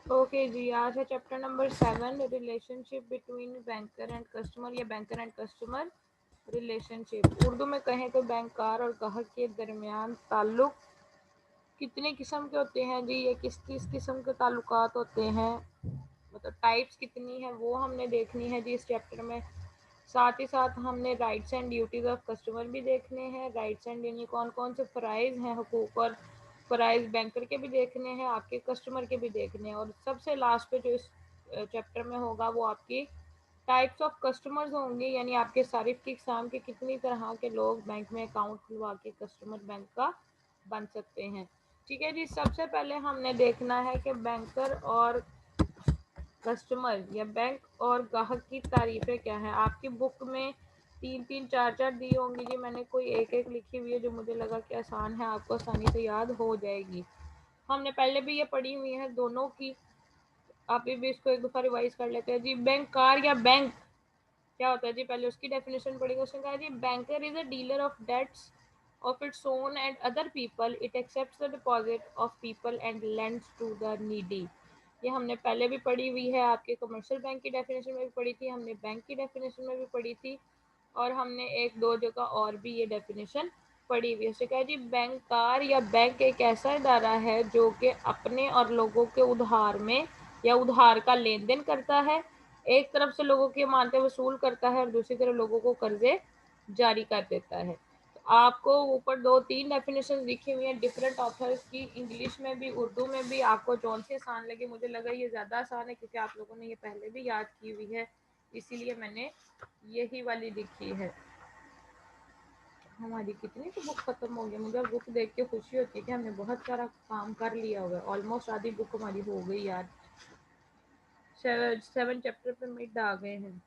Okay जी, आज है chapter number 7, relationship between banker and customer या banker and customer relationship. Urdu में कहें तो बैंकर और ग्राहक के दरमियान ताल्लुक कितने किस्म के होते हैं जी, ये किस किस किस्म के ताल्लुकात होते हैं, मतलब टाइप्स कितनी है वो हमने देखनी है जी इस चैप्टर में। साथ ही साथ हमने rights and duties of customer भी देखने हैं। राइट्स एंड यानी कौन कौन से फ़राइज़ हैं, हुकूक और फ़राइज़ बैंकर के भी देखने हैं, आपके कस्टमर के भी देखने हैं। और सबसे लास्ट पे जो इस चैप्टर में होगा वो आपकी टाइप्स ऑफ कस्टमर्स होंगे, यानी आपके सारिफ की इकसाम के कितनी तरह के लोग बैंक में अकाउंट खुलवा के कस्टमर बैंक का बन सकते हैं। ठीक है जी, सबसे पहले हमने देखना है कि बैंकर और कस्टमर या बैंक और ग्राहक की तारीफें क्या हैं। आपकी बुक में तीन तीन चार चार दी होंगी जी, मैंने कोई एक एक लिखी हुई है जो मुझे लगा कि आसान है, आपको आसानी से याद हो जाएगी। हमने पहले भी ये पढ़ी हुई है दोनों की, आप भी इसको एक दफ़ा रिवाइज कर लेते हैं जी। बैंक कार या बैंक क्या होता है जी, पहले उसकी डेफिनेशन पढ़ेंगे। उसने कहा जी, banker is a dealer of debts of its own and other people, it accepts the deposit of people and lends to the needy. ये हमने पहले भी पढ़ी हुई है, आपके कमर्शियल बैंक की डेफिनेशन में भी पढ़ी थी, हमने बैंक की डेफिनेशन में भी पढ़ी थी, और हमने एक दो जगह और भी ये डेफिनेशन पढ़ी हुई है। उसने कहा जी, बैंकार या बैंक एक ऐसा इदारा है जो कि अपने और लोगों के उधार में या उधार का लेन देन करता है। एक तरफ से लोगों की अमानतें वसूल करता है और दूसरी तरफ लोगों को कर्जे जारी कर देता है। तो आपको ऊपर दो तीन डेफिनेशन लिखी हुई हैं डिफरेंट ऑथर्स की, इंग्लिश में भी उर्दू में भी। आपको कौन सी आसान लगे, मुझे लगा ये ज़्यादा आसान है क्योंकि आप लोगों ने ये पहले भी याद की हुई है, इसीलिए मैंने यही वाली लिखी है। हमारी कितनी तो बुक खत्म हो गई, मुझे बुक देख के खुशी होती है कि हमने बहुत सारा काम कर लिया हुआ है। ऑलमोस्ट आधी बुक हमारी हो गई यार, 7 चैप्टर पे मिड आ गए हैं।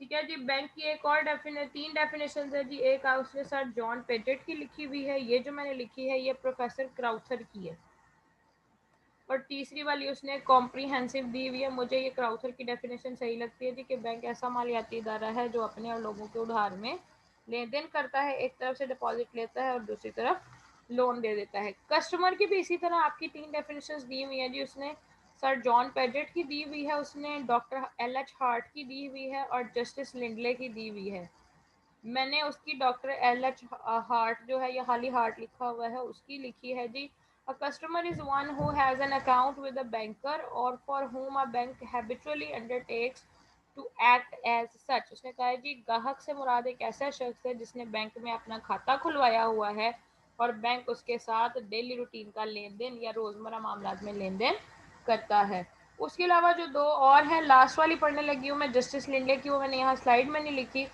ठीक है जी, बैंक की एक और तीन डेफिनेशन है जी। एक उसने सर जॉन पेजेट की लिखी हुई है, ये जो मैंने लिखी है ये प्रोफेसर क्राउथर की है, और तीसरी वाली उसने कॉम्प्रीहेंसिव दी हुई है। मुझे ये क्राउथर की डेफिनेशन सही लगती है जी, कि बैंक ऐसा मालियाती इदारा है जो अपने और लोगों के उधार में लेन देन करता है, एक तरफ से डिपॉजिट लेता है और दूसरी तरफ लोन दे देता है। कस्टमर की भी इसी तरह आपकी तीन डेफिनेशन दी हुई है जी। उसने सर जॉन पेजेट की दी हुई है, उसने डॉक्टर एल एच हार्ट की दी हुई है, और जस्टिस लिंडले की दी हुई है। मैंने उसकी डॉक्टर एल एच हार्ट जो है, या हाली हार्ट लिखा हुआ है, उसकी लिखी है जी। A customer is one who has an account with a banker or for whom a bank habitually undertakes to act as such. उसने कहा है जी, ग्राहक से मुराद एक ऐसा शख्स है जिसने बैंक में अपना खाता खुलवाया हुआ है और बैंक उसके साथ डेली रूटीन का लेन देन या रोज़मर्रा मामलात में लेन देन करता है। उसके अलावा जो दो और हैं, लास्ट वाली पढ़ने लगी हूँ मैं जस्टिस लिंडले की, वो मैंने यहाँ स्लाइड में नहीं लिखी।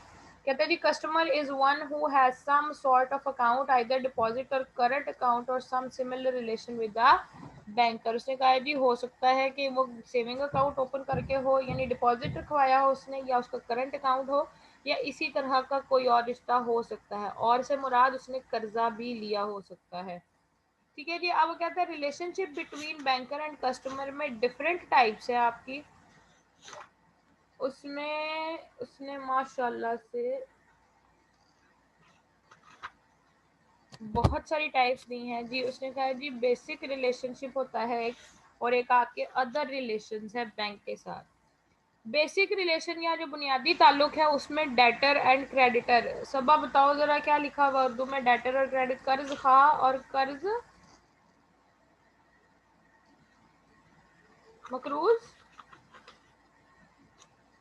कहते हैं जी, customer is one who has some sort of account either deposit or current account or some similar relation with the banker. उसने कहा है जी, हो सकता है कि वो सेविंग अकाउंट ओपन करके हो, यानी डिपॉजिट रखवाया हो उसने, या उसका करंट अकाउंट हो, या इसी तरह का कोई और रिश्ता हो सकता है, और से मुराद उसने कर्जा भी लिया हो सकता है। ठीक है जी, अब कहते हैं relationship between banker and customer में डिफरेंट टाइप्स है आपकी। उसमें उसने माशाल्लाह से बहुत सारी टाइप्स दी हैं जी। उसने कहा है जी, बेसिक रिलेशनशिप होता है एक, और एक आपके अदर रिलेशंस है बैंक के साथ। बेसिक रिलेशन या जो बुनियादी ताल्लुक है उसमें डेटर एंड क्रेडिटर। सबा बताओ जरा क्या लिखा हुआ उर्दू में, डेटर और क्रेडिट, कर्ज खा और कर्ज मकरूज,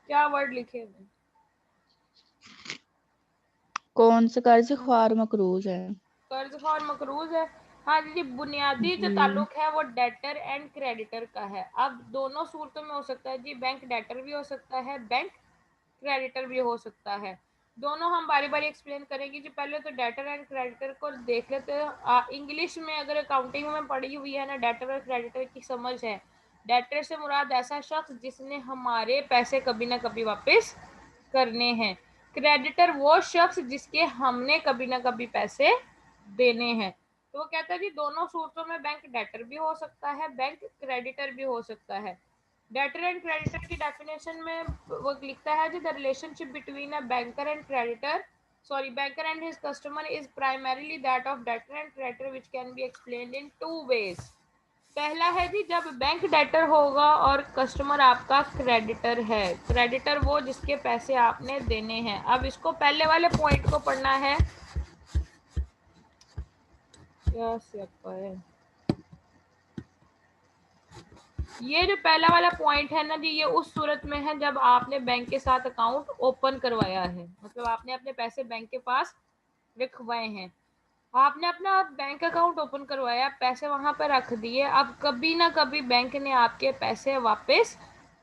क्या वर्ड लिखे हुए? कौन सा कर्ज ख्वार मकरूज है? कर्ज खा और मकरूज है। हाँ जी, बुनियादी जो जी। ताल्लुक है वो डेटर एंड क्रेडिटर का है। अब दोनों सूरतों में हो सकता है जी, बैंक डेटर भी हो सकता है, बैंक क्रेडिटर भी हो सकता है। दोनों हम बारी बारी एक्सप्लेन करेंगे जी। पहले तो डेटर एंड क्रेडिटर को देख लेते हैं। इंग्लिश में अगर अकाउंटिंग में पढ़ी हुई है ना, डेटर और क्रेडिटर की समझ है। डेटर से मुराद ऐसा शख्स जिसने हमारे पैसे कभी ना कभी वापस करने हैं। क्रेडिटर वो शख्स जिसके हमने कभी ना कभी पैसे देने हैं। तो वो कहता है जी, दोनों सूरतों में बैंक डेटर भी हो सकता है, बैंक क्रेडिटर भी हो सकता है। डेटर एंड क्रेडिटर की डेफिनेशन में वो लिखता है जी, the relationship between a banker and creditor, sorry, banker and his customer is primarily that of debtor and creditor, which can be explained in two ways. पहला है जी जब बैंक डेटर होगा और कस्टमर आपका क्रेडिटर है। क्रेडिटर वो जिसके पैसे आपने देने हैं। अब इसको पहले वाले पॉइंट को पढ़ना है। क्या सियापा है ये जो पहला वाला पॉइंट है ना जी, ये उस सूरत में है जब आपने बैंक के साथ अकाउंट ओपन करवाया है, मतलब आपने अपने पैसे बैंक के पास रखवाए हैं। आपने अपना बैंक अकाउंट ओपन करवाया, पैसे वहां पर रख दिए। अब कभी ना कभी बैंक ने आपके पैसे वापस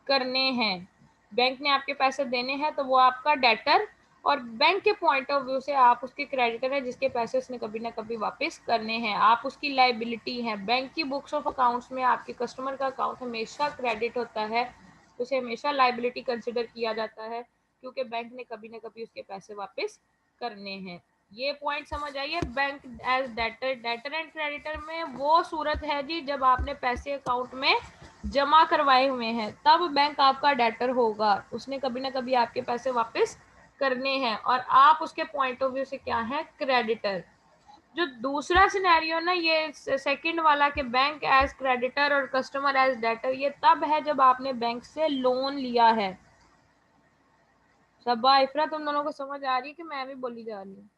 करने हैं, बैंक ने आपके पैसे देने हैं, तो वो आपका डेटर और बैंक के पॉइंट ऑफ व्यू से आप उसके क्रेडिटर है जिसके पैसे उसने कभी ना कभी वापस करने हैं। आप उसकी लायबिलिटी हैं। बैंक की बुक्स ऑफ अकाउंट्स में आपके कस्टमर का अकाउंट हमेशा क्रेडिट होता है, उसे हमेशा लायबिलिटी कंसिडर किया जाता है क्योंकि बैंक ने कभी ना कभी उसके पैसे वापस करने हैं। ये पॉइंट समझ आइए। Bank as debtor, debtor and creditor में वो सूरत है जी जब आपने पैसे अकाउंट में जमा करवाए हुए हैं, तब बैंक आपका डेटर होगा, उसने कभी ना कभी आपके पैसे वापस करने हैं और आप उसके पॉइंट ऑफ व्यू से क्या है, क्रेडिटर। जो दूसरा सिनेरियो ना, ये सेकंड वाला के बैंक एज क्रेडिटर और कस्टमर एज डेटर, ये तब है जब आपने बैंक से लोन लिया है। सबा इफरा, तुम दोनों को समझ आ रही है कि मैं भी बोली जा रही हूँ?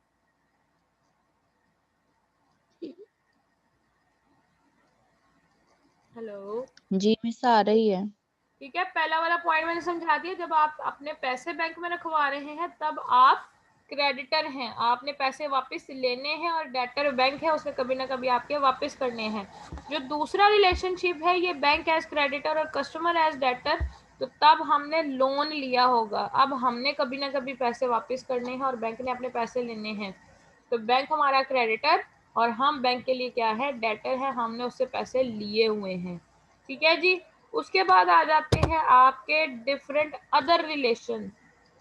हेलो। जी मिस आ रही है। ठीक है, पहला वाला पॉइंट मैंने समझा दिया। जब आप अपने पैसे बैंक में रखवा रहे हैं तब आप क्रेडिटर हैं, आपने पैसे वापस लेने हैं, और डेटर बैंक है, उसने कभी ना कभी आपके वापस करने हैं। जो दूसरा रिलेशनशिप है ये बैंक एज क्रेडिटर और कस्टमर एज डेटर, तो तब हमने लोन लिया होगा, अब हमने कभी ना कभी पैसे वापस करने हैं और बैंक ने अपने पैसे लेने हैं। तो बैंक हमारा क्रेडिटर और हम बैंक के लिए क्या है, डेटर है, हमने उससे पैसे लिए हुए हैं। ठीक है जी। उसके बाद आ जाते हैं आपके डिफरेंट अदर रिलेशन।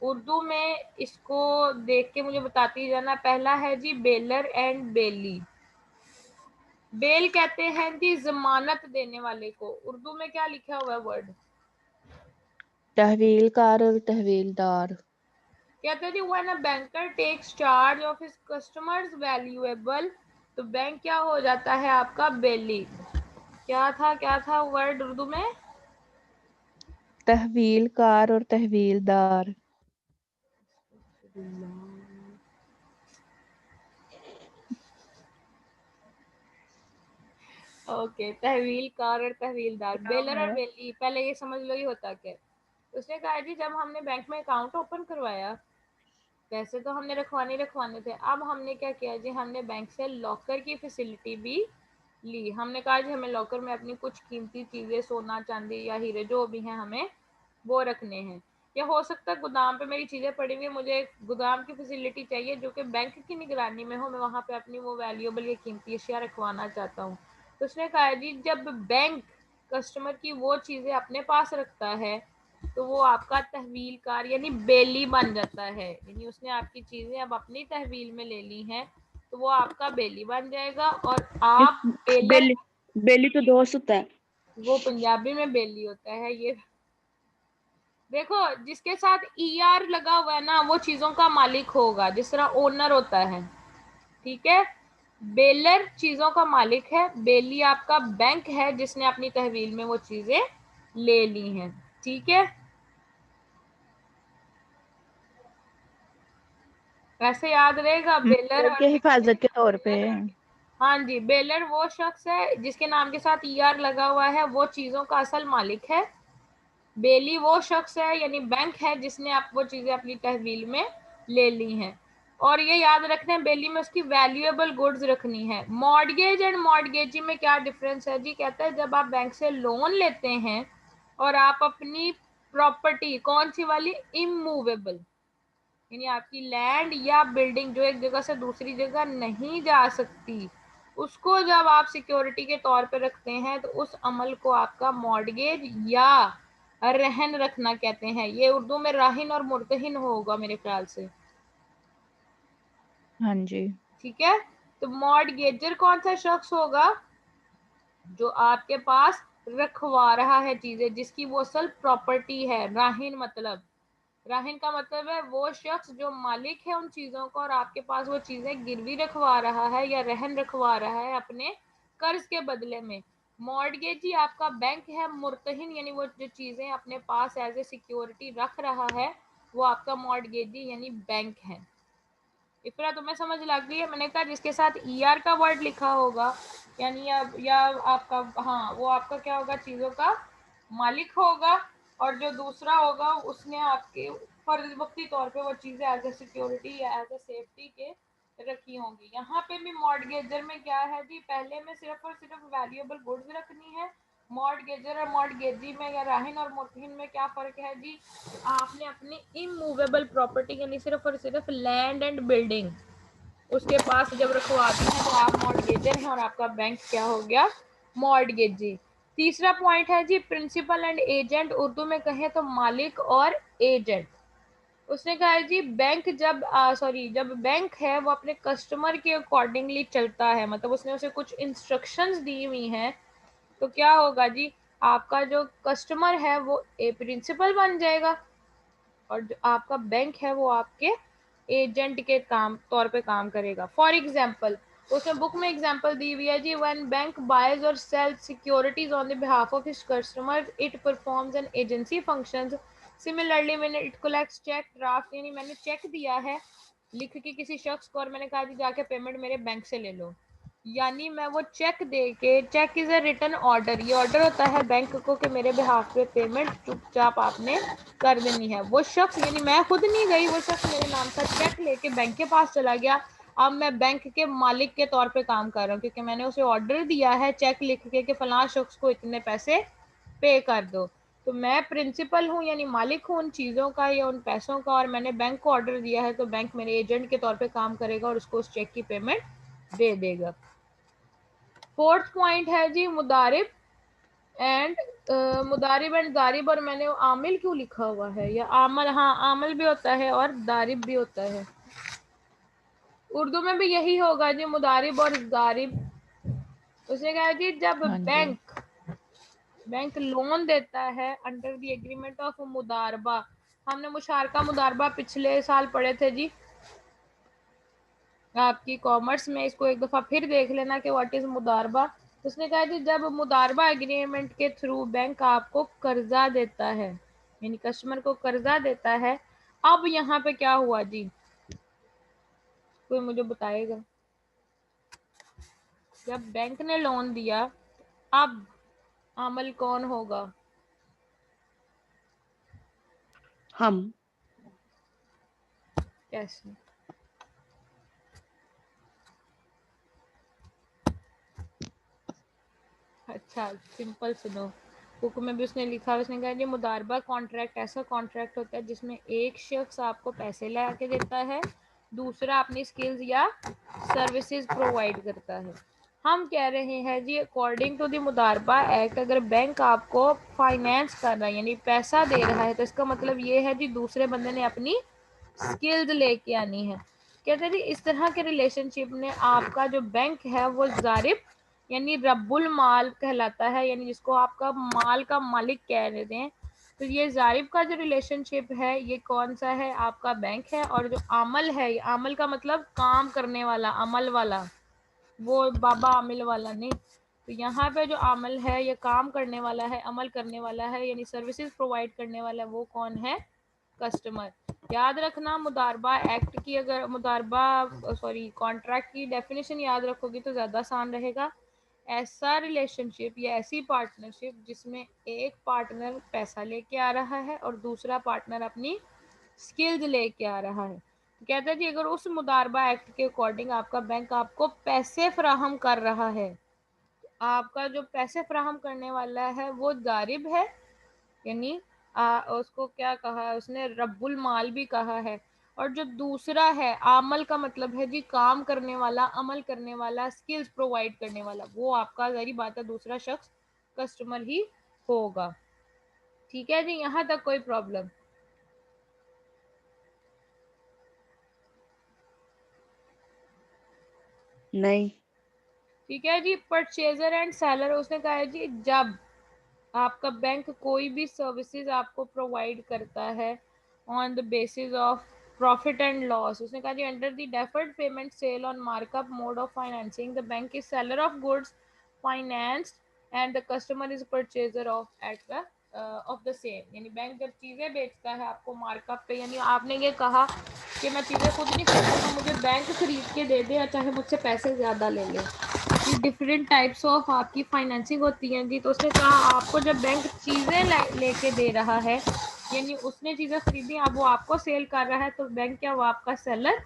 उर्दू में इसको देख के मुझे बताती जाना। पहला है जी बेलर एंड बेली। बेल कहते हैं जी जमानत देने वाले को। उर्दू में क्या लिखा हुआ है वर्ड? तहवीलकार और तहवीलदार। कहते हैं जी when a banker takes charge of his customers valuable, तो बैंक क्या हो जाता है आपका, बेली। क्या था वर्ड उर्दू में? तहवीलकार और तहवीलदार। ओके, तहवीलकार और तहवीलदार, क्या बेलर हुआ और है? बेली। पहले ये समझ लो ये होता क्या है। उसने कहा जी जब हमने बैंक में अकाउंट ओपन करवाया, पैसे तो हमने रखवाने थे, अब हमने क्या किया जी, हमने बैंक से लॉकर की फैसिलिटी भी ली। हमने कहा जी हमें लॉकर में अपनी कुछ कीमती चीजें, सोना चांदी या हीरे जो भी हैं, हमें वो रखने हैं। या हो सकता है गोदाम पे मेरी चीजें पड़ी हुई, मुझे एक गोदाम की फैसिलिटी चाहिए जो कि बैंक की निगरानी में हो, मैं वहां पे अपनी वो वैल्यूएबल या कीमती अशिया रखवाना चाहता हूँ। तो उसने कहा जी जब बैंक कस्टमर की वो चीजें अपने पास रखता है, तो वो आपका तहवीलकार यानी बेली बन जाता है। यानी उसने आपकी चीजें अब अपनी तहवील में ले ली हैं, तो वो आपका बेली बन जाएगा और इस आप बेलर। बेली बेली तो दोस्त होता है। वो पंजाबी में बेली होता है ये। देखो, जिसके साथ ईआर लगा हुआ है ना, वो चीजों का मालिक होगा, जिस तरह ओनर होता है। ठीक है। बेलर चीजों का मालिक है, बेली आपका बैंक है जिसने अपनी तहवील में वो चीजें ले ली हैं। ठीक है, ऐसे याद रहेगा बेलर मतलब और के हिफाजत के तौर पे। बेलर। हाँ जी, बेलर वो शख्स है जिसके नाम के साथ ईआर लगा हुआ है, वो चीजों का असल मालिक है। बेली वो शख्स है यानी बैंक है जिसने आप वो चीजें अपनी तहवील में ले ली हैं। और ये याद रखना है, बेली में उसकी वैल्यूएबल गुड्स रखनी है। मॉर्गेज एंड मॉर्गेजी में क्या डिफरेंस है जी? कहता है जब आप बैंक से लोन लेते हैं और आप अपनी प्रॉपर्टी, कौन सी वाली, इमूवेबल, यानी आपकी लैंड या बिल्डिंग जो एक जगह से दूसरी जगह नहीं जा सकती, उसको जब आप सिक्योरिटी के तौर पे रखते हैं, तो उस अमल को आपका मॉर्गेज या रहन रखना कहते हैं। ये उर्दू में राहिन और मुर्तहिन होगा मेरे ख्याल से। हाँ जी। ठीक है। तो मॉर्गेजर कौन सा शख्स होगा? जो आपके पास रखवा रहा है चीजें, जिसकी वो असल प्रॉपर्टी है। राहिन मतलब, राहिन का मतलब है वो शख्स जो मालिक है उन चीजों का और आपके पास वो चीजें गिरवी रखवा रहा है या रहन रखवा रहा है अपने कर्ज के बदले में। मॉर्गेजी आपका बैंक है, मुर्तहिन यानी वो जो चीजें अपने पास एज ए सिक्योरिटी रख रहा है वो आपका मॉर्गेजी यानी बैंक है। इतना तुम्हें समझ लग गई है। मैंने कहा जिसके साथ ईआर का वर्ड लिखा होगा यानी या आपका, हाँ, वो आपका क्या होगा, चीजों का मालिक होगा, और जो दूसरा होगा उसने आपके फर्जवक्ती तौर पे वो चीजें एज ए सिक्योरिटी या एज ए सेफ्टी के रखी होंगी। यहाँ पे भी मॉर्टगेजर में क्या है जी, पहले में सिर्फ और सिर्फ वैल्यूएबल गुड्स रखनी है। मॉर्टगेजर और मॉर्टगेजी में या राहिन और मुर्तहिन में क्या फर्क है जी, आपने अपनी इमूवेबल प्रॉपर्टी यानी सिर्फ और सिर्फ लैंड एंड बिल्डिंग उसके पास जब रखवाती हैं तो आप मॉर्टगेजर हैं और आपका बैंक क्या हो गया, मॉर्टगेजी। तीसरा पॉइंट है जी प्रिंसिपल एंड एजेंट, उर्दू में कहें तो मालिक और एजेंट। उसने कहा है जी बैंक जब जब बैंक है वो अपने कस्टमर के अकॉर्डिंगली चलता है, मतलब उसने उसे कुछ इंस्ट्रक्शंस दी हुई हैं, तो क्या होगा जी, आपका जो कस्टमर है वो ए प्रिंसिपल बन जाएगा और जो आपका बैंक है वो आपके एजेंट के काम तौर पे काम करेगा। फॉर एग्जाम्पल, उसमें बुक में एग्जाम्पल दी हुई है जी, व्हेन बैंक बायज और sell securities on the behalf of his customer it performs an agency functions. Similarly when it collects cheque draft, यानी मैंने चेक दिया है लिख के किसी शख्स को और मैंने कहा जी जाके पेमेंट मेरे बैंक से ले लो, यानी मैं वो चेक दे के, cheque is a written order, ये ऑर्डर होता है बैंक को कि मेरे बिहाफ पे पेमेंट चुपचाप आपने कर देनी है। वो शख्स यानी मैं खुद नहीं गई, वो शख्स मेरे नाम का चेक लेके बैंक के पास चला गया। अब मैं बैंक के मालिक के तौर पे काम कर रहा हूँ क्योंकि मैंने उसे ऑर्डर दिया है चेक लिख के कि फलां शख्स को इतने पैसे पे कर दो। तो मैं प्रिंसिपल हूँ यानी मालिक हूँ उन चीज़ों का या उन पैसों का, और मैंने बैंक को ऑर्डर दिया है तो बैंक मेरे एजेंट के तौर पे काम करेगा और उसको उस चेक की पेमेंट दे देगा। फोर्थ पॉइंट है जी मुदारिब एंड मुदारिब एंड दारिब, और मैंने आमिल क्यों लिखा हुआ है, या आमल, हाँ आमल भी होता है और दारिब भी होता है। उर्दू में भी यही होगा जी, मुदारिब और दारिब। उसने कहा जी जब हाँ जी। बैंक लोन देता है अंडर द एग्रीमेंट ऑफ मुदारबा, हमने मुशारका मुदारबा पिछले साल पढ़े थे जी आपकी कॉमर्स में, इसको एक दफा फिर देख लेना कि व्हाट इज मुदारबा। उसने कहा जी जब मुदारबा एग्रीमेंट के थ्रू बैंक आपको कर्जा देता है यानी कस्टमर को कर्जा देता है, अब यहाँ पे क्या हुआ जी, कोई मुझे बताएगा। जब बैंक ने लोन दिया अब अमल कौन होगा, हम। कैसे, अच्छा सिंपल सुनो, बुक में भी उसने लिखा, उसने कहा जी मुदारबा कॉन्ट्रैक्ट ऐसा कॉन्ट्रैक्ट होता है जिसमें एक शख्स आपको पैसे ला के देता है, दूसरा अपनी स्किल्स या सर्विसेज प्रोवाइड करता है। हम कह रहे हैं जी अकॉर्डिंग टू द मुदारबा एक्ट अगर बैंक आपको फाइनेंस कर रहा है यानी पैसा दे रहा है तो इसका मतलब ये है जी दूसरे बंदे ने अपनी स्किल्स लेके आनी है। कहते हैं जी इस तरह के रिलेशनशिप में आपका जो बैंक है वो जारिब यानी रब्बुल माल कहलाता है, यानी जिसको आपका माल का मालिक कह देते हैं। तो ये जारिब का जो रिलेशनशिप है ये कौन सा है, आपका बैंक है, और जो आमल है, ये आमल का मतलब काम करने वाला, अमल वाला, वो बाबा आमिल वाला नहीं। तो यहाँ पे जो आमल है ये काम करने वाला है, अमल करने वाला है, यानी सर्विसेज प्रोवाइड करने वाला है, वो कौन है, कस्टमर। याद रखना मुदारबा एक्ट की, अगर मुदारबा कॉन्ट्रैक्ट की डेफिनेशन याद रखोगी तो ज़्यादा आसान रहेगा। ऐसा रिलेशनशिप या ऐसी पार्टनरशिप जिसमें एक पार्टनर पैसा लेके आ रहा है और दूसरा पार्टनर अपनी स्किल्स लेके आ रहा है। तो कहता है जी अगर उस मुदारबा एक्ट के अकॉर्डिंग आपका बैंक आपको पैसे फराहम कर रहा है, आपका जो पैसे फराहम करने वाला है वो जारिब है, यानी उसको क्या कहा है उसने, रब्बुल माल भी कहा है। और जो दूसरा है आमल का मतलब है जी काम करने वाला, अमल करने वाला, स्किल्स प्रोवाइड करने वाला, वो आपका जारी बात है दूसरा शख्स कस्टमर ही होगा। ठीक है जी, यहाँ तक कोई प्रॉब्लम। नहीं। ठीक है जी, परचेजर एंड सेलर, उसने कहा है जी जब आपका बैंक कोई भी सर्विसेज आपको प्रोवाइड करता है on the basis of profit and loss, उसने कहा जी under the deferred payment sale on markup mode of financing the bank is seller of goods financed and the customer is purchaser of at the of the same, यानी bank जब चीज़ें बेचता है आपको markup पे, यानी आपने ये कहा कि मैं चीज़ें खुद नहीं खरीदूंगा, मुझे बैंक खरीद के दे दे या चाहे मुझसे पैसे ज़्यादा ले ले। ये डिफरेंट टाइप्स ऑफ आपकी फाइनेंसिंग होती हैं जी। तो उसने कहा आपको जब बैंक चीज़ें लेके दे रहा है, यानी उसने चीज़ें खरीदी, अब वो आपको सेल कर रहा है, तो बैंक क्या, वो आपका सेलर,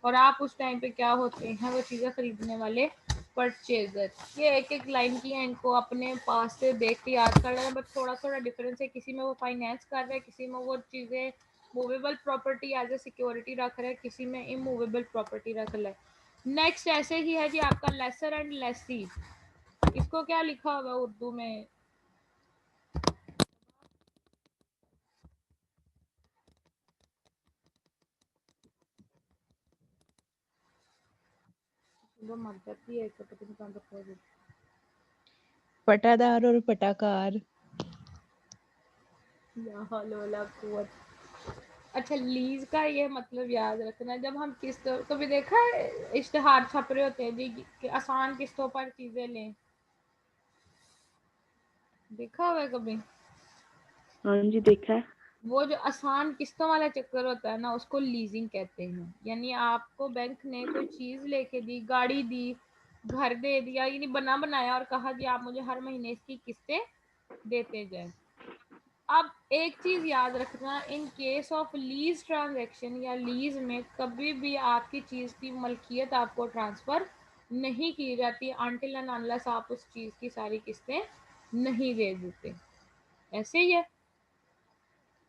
और आप उस टाइम पे क्या होते हैं, वो चीज़ें खरीदने वाले परचेजर। ये एक एक लाइन की है, इनको अपने पास से देख के याद कर लेना, बट थोड़ा थोड़ा डिफरेंस है, किसी में वो फाइनेंस कर रहा है, किसी में वो चीज़ें movable property as a security रख रहा है, किसी में इमूवेबल प्रॉपर्टी रख रहा है। नेक्स्ट ऐसे ही है जी आपका लेसर एंड लेसी। इसको क्या लिखा होगा उर्दू में? वो मर जाती है, पता नहीं कहाँ तक पहुंच। पटादार और पटाकार। या हौल वला कुव्वत। अच्छा, लीज का ये मतलब याद रखना, जब हम किस्त, कभी देखा है इश्तेहार छप रहे होते हैं जी कि आसान किस्तों पर चीजें लें, देखा हुआ है कभी? हाँ जी, देखा है। वो जो आसान किस्तों वाला चक्कर होता है ना, उसको लीजिंग कहते हैं। यानी आपको बैंक ने कोई चीज लेके दी, गाड़ी दी, घर दे दिया, यानी बना बनाया, और कहा कि आप मुझे हर महीने इसकी किस्तें देते जाए। अब एक चीज याद रखना, इन केस ऑफ लीज ट्रांजैक्शन या लीज में कभी भी आपकी चीज की मलकियत आपको ट्रांसफर नहीं की जाती अनटिल एंड अनलेस आप उस चीज की सारी किस्तें नहीं दे देते। ऐसे ही है।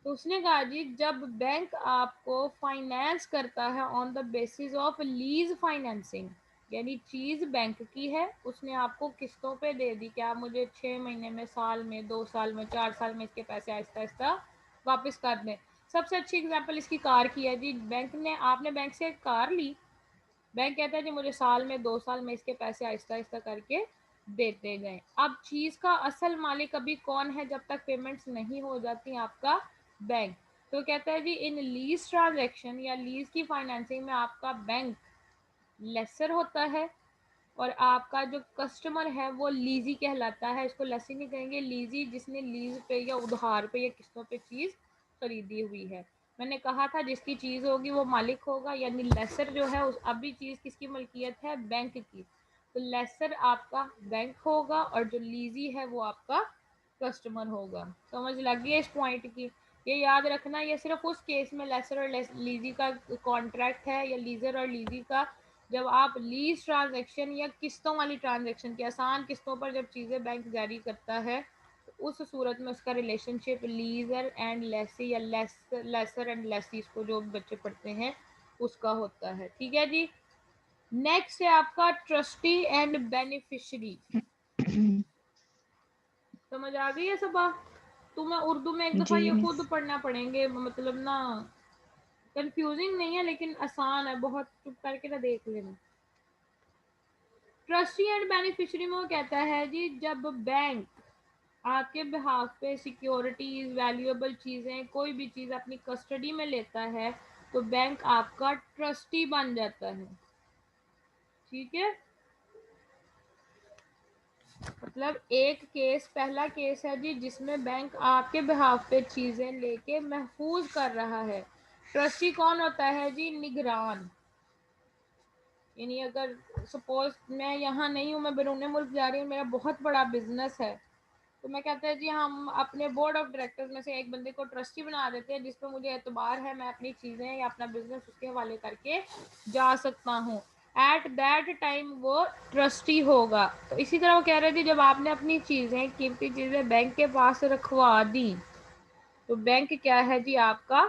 तो उसने कहा जी जब बैंक आपको फाइनेंस करता है on the basis of lease financing, यानी चीज बैंक की है, उसने आपको किस्तों पे दे दी कि आप मुझे 6 महीने में, साल में, 2 साल में, 4 साल में इसके पैसे आहिस्ता आहिस्ता वापस कर दें। सबसे अच्छी एग्जांपल इसकी कार की है जी। बैंक ने, आपने बैंक से एक कार ली, बैंक कहता है जी मुझे साल में, 2 साल में इसके पैसे आहिस्ता आहिस्ता करके देते गए। अब चीज का असल मालिक अभी कौन है जब तक पेमेंट्स नहीं हो जाती? आपका बैंक। तो कहता है जी इन लीज ट्रांजैक्शन या लीज की फाइनेंसिंग में आपका बैंक लेसर होता है, और आपका जो कस्टमर है वो लीजी कहलाता है। इसको लेसी नहीं कहेंगे, लीजी, जिसने लीज पे या उधार पे या किस्तों पे चीज खरीदी हुई है। मैंने कहा था जिसकी चीज होगी वो मालिक होगा, यानी लेसर जो है उस, अभी चीज किसकी मलकियत है? बैंक की। तो लेसर आपका बैंक होगा और जो लीजी है वो आपका कस्टमर होगा। समझ लग गई इस पॉइंट की? ये याद रखना, ये सिर्फ उस केस में लेसर और लीजी का कॉन्ट्रैक्ट है, या लीजर और लीजी का, जब आप लीज ट्रांजैक्शन या किस्तों वाली ट्रांजैक्शन की आसान किस्तों पर जब चीज़ें बैंक जारी करता है, तो उस सूरत में उसका रिलेशनशिप लीजर एंड लेसी या लेसर एंड लेसी, इसको जो बच्चे पढ़ते हैं उसका होता है। ठीक है जी। नेक्स्ट है आपका ट्रस्टी एंड बेनिफिशियरी। समझ आ गई है सब? तुम्हें उर्दू में एक दफा जी ये मिस। खुद पढ़ना पड़ेंगे, मतलब ना कंफ्यूजिंग नहीं है लेकिन आसान है बहुत, चुप करके ना देख लेना। ट्रस्टी एंड बेनिफिशियरी में वो कहता है जी जब बैंक आपके बिहाफ पे सिक्योरिटीज, वैल्यूएबल चीजें, कोई भी चीज अपनी कस्टडी में लेता है, तो बैंक आपका ट्रस्टी बन जाता है। ठीक है, मतलब एक केस, पहला केस है जी जिसमें बैंक आपके बिहाफ पे चीजें लेके महफूज कर रहा है। ट्रस्टी कौन होता है जी? निगरान। यानी अगर सपोज मैं यहाँ नहीं हूँ, मैं बैरून मुल्क जा रही हूँ, मेरा बहुत बड़ा बिजनेस है, तो मैं कहता है जी हम अपने बोर्ड ऑफ डायरेक्टर्स में से एक बंदे को ट्रस्टी बना देते हैं, जिस पर मुझे एतबार है, मैं अपनी चीज़ें या अपना बिजनेस उसके हवाले करके जा सकता हूँ। एट दैट टाइम वो ट्रस्टी होगा। तो इसी तरह वो कह रहे थे जब आपने अपनी चीज़ें, कीमती चीज़ें बैंक के पास रखवा दी, तो बैंक क्या है जी? आपका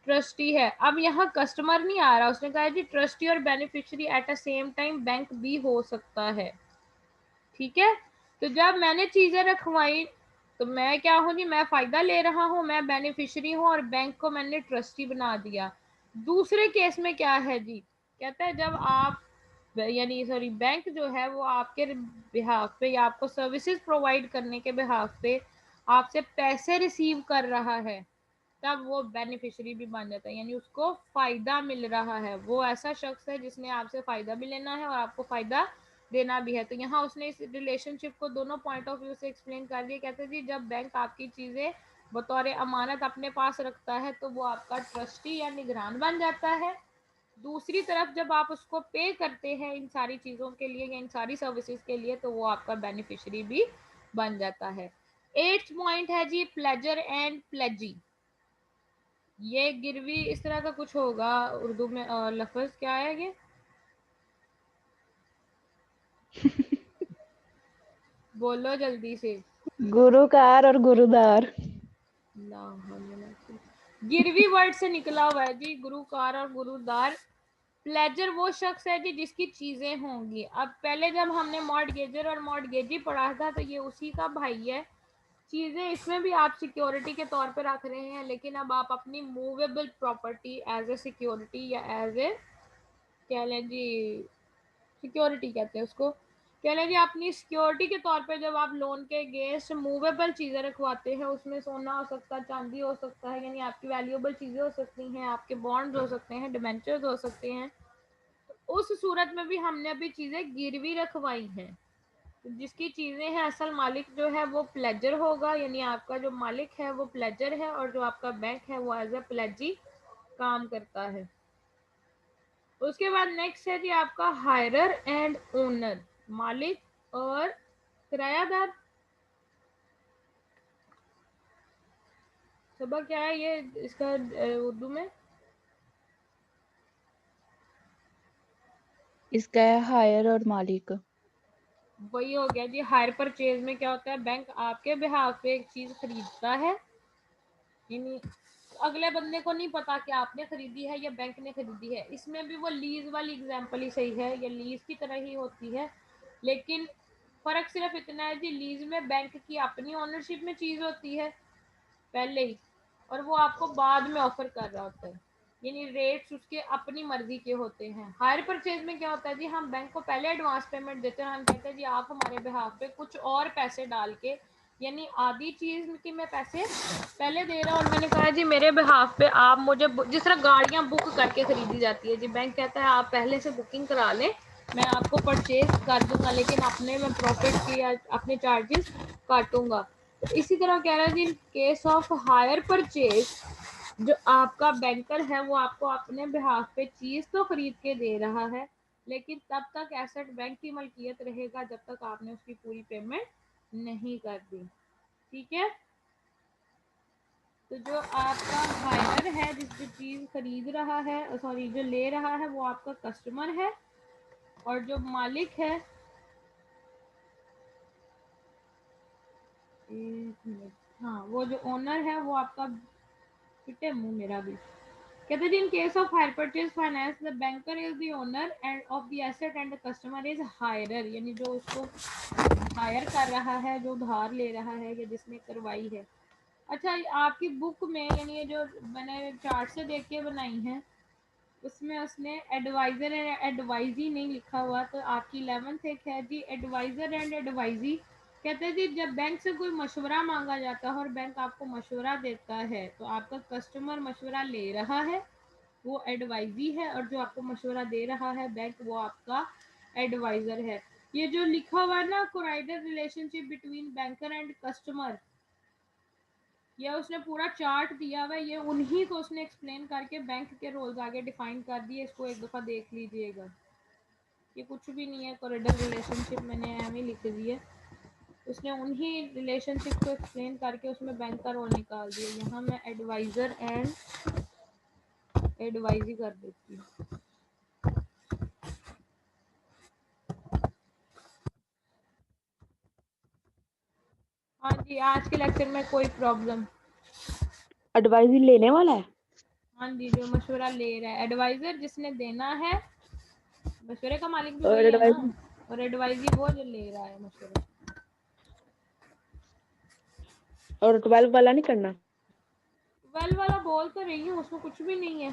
ट्रस्टी है। अब यहाँ कस्टमर नहीं आ रहा, उसने कहा जी ट्रस्टी और beneficiary at a same time bank भी हो सकता है। ठीक है, तो जब मैंने चीजें रखवाई तो मैं क्या हूँ जी? मैं फायदा ले रहा हूँ, मैं बेनिफिशियरी हूँ, और बैंक को मैंने ट्रस्टी बना दिया। दूसरे केस में क्या है जी? कहता है जब आप, यानी सॉरी, बैंक जो है वो आपके बिहाफ पे या आपको सर्विसेज प्रोवाइड करने के बिहाफ पे आपसे पैसे रिसीव कर रहा है, तब वो बेनिफिशियरी भी बन जाता है, यानी उसको फायदा मिल रहा है। वो ऐसा शख्स है जिसने आपसे फायदा भी लेना है और आपको फायदा देना भी है। तो यहाँ उसने इस रिलेशनशिप को दोनों पॉइंट ऑफ व्यू से एक्सप्लेन कर दिया। कहते जी जब बैंक आपकी चीजें बतौर अमानत अपने पास रखता है तो वो आपका ट्रस्टी या निगरान बन जाता है। दूसरी तरफ जब आप उसको पे करते हैं इन सारी चीजों के लिए या इन सारी सर्विसेज के लिए तो वो आपका बेनिफिशियरी भी बन जाता है। 8th पॉइंट है जी प्लेजर एंड प्लेजी। ये गिरवी इस तरह का कुछ होगा उर्दू में, लफ्ज क्या है ये? बोलो जल्दी से। गुरुकार और गुरुदार। गिरवी वर्ड से निकला हुआ है जी, गुरुकार और गुरुदार। प्लेजर वो शख्स है जी जिसकी चीजें होंगी। अब पहले जब हमने मॉर्टगेजर और मॉर्टगेजी पढ़ा था तो ये उसी का भाई है। चीजें इसमें भी आप सिक्योरिटी के तौर पे रख रहे हैं, लेकिन अब आप अपनी movable property as a security या एज ए कह लें जी, सिक्योरिटी कहते हैं उसको, कह लें जी अपनी सिक्योरिटी के तौर पे जब आप लोन के अगेंस्ट मूवेबल चीजें रखवाते हैं, उसमें सोना हो सकता है, चांदी हो सकता है, यानी आपकी वैल्यूएबल चीजें हो सकती हैं, आपके बॉन्ड्स हो सकते हैं, डिबेंचर्स हो सकते हैं। तो उस सूरत में भी हमने अभी चीजें गिरवी रखवाई हैं। तो जिसकी चीजें हैं असल मालिक जो है वो प्लेजर होगा, यानी आपका जो मालिक है वो प्लेजर है और जो आपका बैंक है वो एज ए प्लेजी काम करता है। उसके बाद नेक्स्ट है जी आपका हायरर एंड ओनर, मालिक और किरायादार। सबक क्या है ये इसका उर्दू में? इसका है हायर और मालिक। वही हो गया जी। हायर परचेज में क्या होता है, बैंक आपके बिहाफ पे एक चीज खरीदता है, यानी अगले बंदे को नहीं पता कि आपने खरीदी है या बैंक ने खरीदी है। इसमें भी वो लीज वाली एग्जांपल ही सही है, ये लीज की तरह ही होती है, लेकिन फर्क सिर्फ इतना है जी लीज में बैंक की अपनी ओनरशिप में चीज होती है पहले ही, और वो आपको बाद में ऑफर कर रहा होता है, यानी रेट्स उसके अपनी मर्जी के होते हैं। हायर परचेज में क्या होता है जी, हम बैंक को पहले एडवांस पेमेंट देते हैं, हम कहते हैं जी आप हमारे बिहाफ पे कुछ और पैसे डाल के, यानी आधी चीज की मैं पैसे पहले दे रहा हूँ और मैंने कहा जी मेरे बिहाफ पे आप मुझे, जिस तरह गाड़ियां बुक करके खरीदी जाती है जी, बैंक कहता है आप पहले से बुकिंग करा लें, मैं आपको परचेज कर दूंगा, लेकिन अपने में प्रॉफिट की या अपने चार्जेस काटूंगा। तो इसी तरह कह रहा है जी केस ऑफ हायर परचेज, जो आपका बैंकर है वो आपको अपने बिहाफ पे चीज तो खरीद के दे रहा है, लेकिन तब तक एसेट बैंक की मलकियत रहेगा जब तक आपने उसकी पूरी पेमेंट नहीं कर दी। ठीक है, तो जो आपका हायर है जिसको चीज खरीद रहा है, सॉरी जो ले रहा है, वो आपका कस्टमर है, और जो मालिक है, एक मिनट, हाँ वो जो ओनर है वो आपका, पिटे मुंह मेरा भी, कहते हैं in case of hire purchase finance the banker is the owner and of the asset and the customer is hirer, यानी जो उसको हायर कर रहा है, जो उधार ले रहा है या जिसने करवाई है। अच्छा, आपकी बुक में यानी ये जो मैंने चार्ट से देख के बनाई है उसमें उसने एडवाइजर एंड एडवाइजी नहीं लिखा हुआ, तो आपकी 11th एक है जी एडवाइजर एंड एडवाइजी। कहते हैं जी जब बैंक से कोई मशवरा मांगा जाता है और बैंक आपको मशवरा देता है तो आपका कस्टमर मशवरा ले रहा है, वो एडवाइजी है, और जो आपको मशवरा दे रहा है बैंक, वो आपका एडवाइजर है। ये जो लिखा हुआ है ना cordial relationship between banker and customer, ये उसने पूरा चार्ट दिया हुआ है, ये उन्हीं को उसने एक्सप्लेन करके बैंक के रोल्स आगे डिफाइन कर दिए। इसको एक दफ़ा देख लीजिएगा, ये कुछ भी नहीं है, कोरिडोर रिलेशनशिप मैंने एम लिख दी है, उसने उन्हीं रिलेशनशिप को एक्सप्लेन करके उसमें बैंक का रोल निकाल दिया। यहाँ मैं एडवाइज़र एंड एडवाइजी कर देती हूँ। हाँ जी, आज के लेक्चर में कोई प्रॉब्लम? एडवाइजरी लेने वाला है? हाँ जी, जो मशवरा ले रहा है, एडवाइजर जिसने देना है, मशवरे का मालिक भी और वही है ना, एडवाइजरी और एडवाइजी वो जो ले रहा है मशवरा। और 12 वाला नहीं करना? वेल वाला बोल तो रही हूँ, उसमें कुछ भी नहीं है।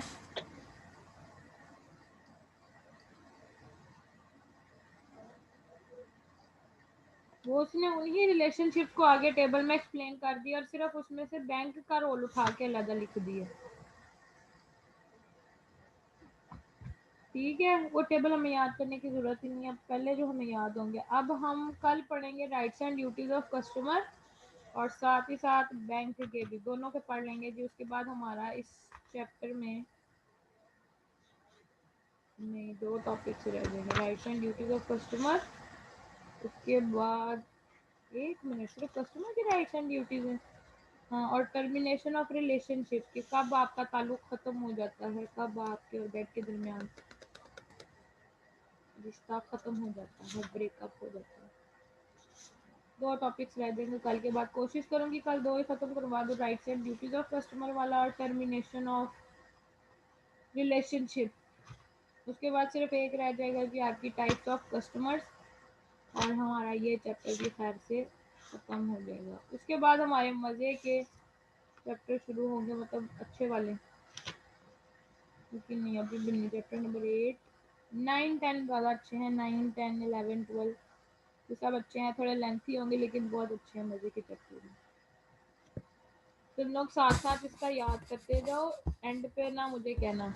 वो उसने उन्हीं रिलेशनशिप को आगे टेबल में एक्सप्लेन कर दिया और सिर्फ उसमें से बैंक का रोल उठा के अलग लिख दिया। ठीक है, वो टेबल हमें याद करने की ज़रूरत ही नहीं है, पहले जो हमें याद होंगे। अब हम कल पढ़ेंगे rights and duties of customer और साथ ही साथ बैंक के भी, दोनों के पढ़ लेंगे जी। उसके बाद हमारा इस चैप्टर में नहीं, 2 टॉपिक्स रह जाएंगे, rights and duties of customer. उसके बाद 1 मिनट, सिर्फ कस्टमर के राइट्स एंड ड्यूटीज़ हैं। हाँ, और टर्मिनेशन ऑफ रिलेशनशिप कि कब आपका ताल्लुक ख़त्म हो जाता है, कब आपके और डेट के दरमियान रिश्ता ख़त्म हो जाता है, ब्रेकअप हो जाता है। 2 टॉपिक्स रह देंगे कल के बाद, कोशिश करूँगी कल 2 ही ख़त्म करवा दूँ, rights and duties of customer वाला और टर्मिनेशन ऑफ रिलेशनशिप। उसके बाद सिर्फ एक रह जाएगा कि आपकी टाइप्स ऑफ कस्टमर्स, और हमारा ये चैप्टर भी खैर से ख़त्म हो जाएगा। उसके बाद हमारे मज़े के चैप्टर शुरू होंगे, मतलब अच्छे वाले, लेकिन नहीं अभी भी नहीं। चैप्टर नंबर 8, 9, 10 ज़्यादा अच्छे हैं, 9, 10, 11, 12 ये सब अच्छे हैं, थोड़े लेंथी होंगे लेकिन बहुत अच्छे हैं, मज़े के चैप्टर हैं। तुम लोग साथ साथ इसका याद करते जाओ, एंड पे ना मुझे कहना।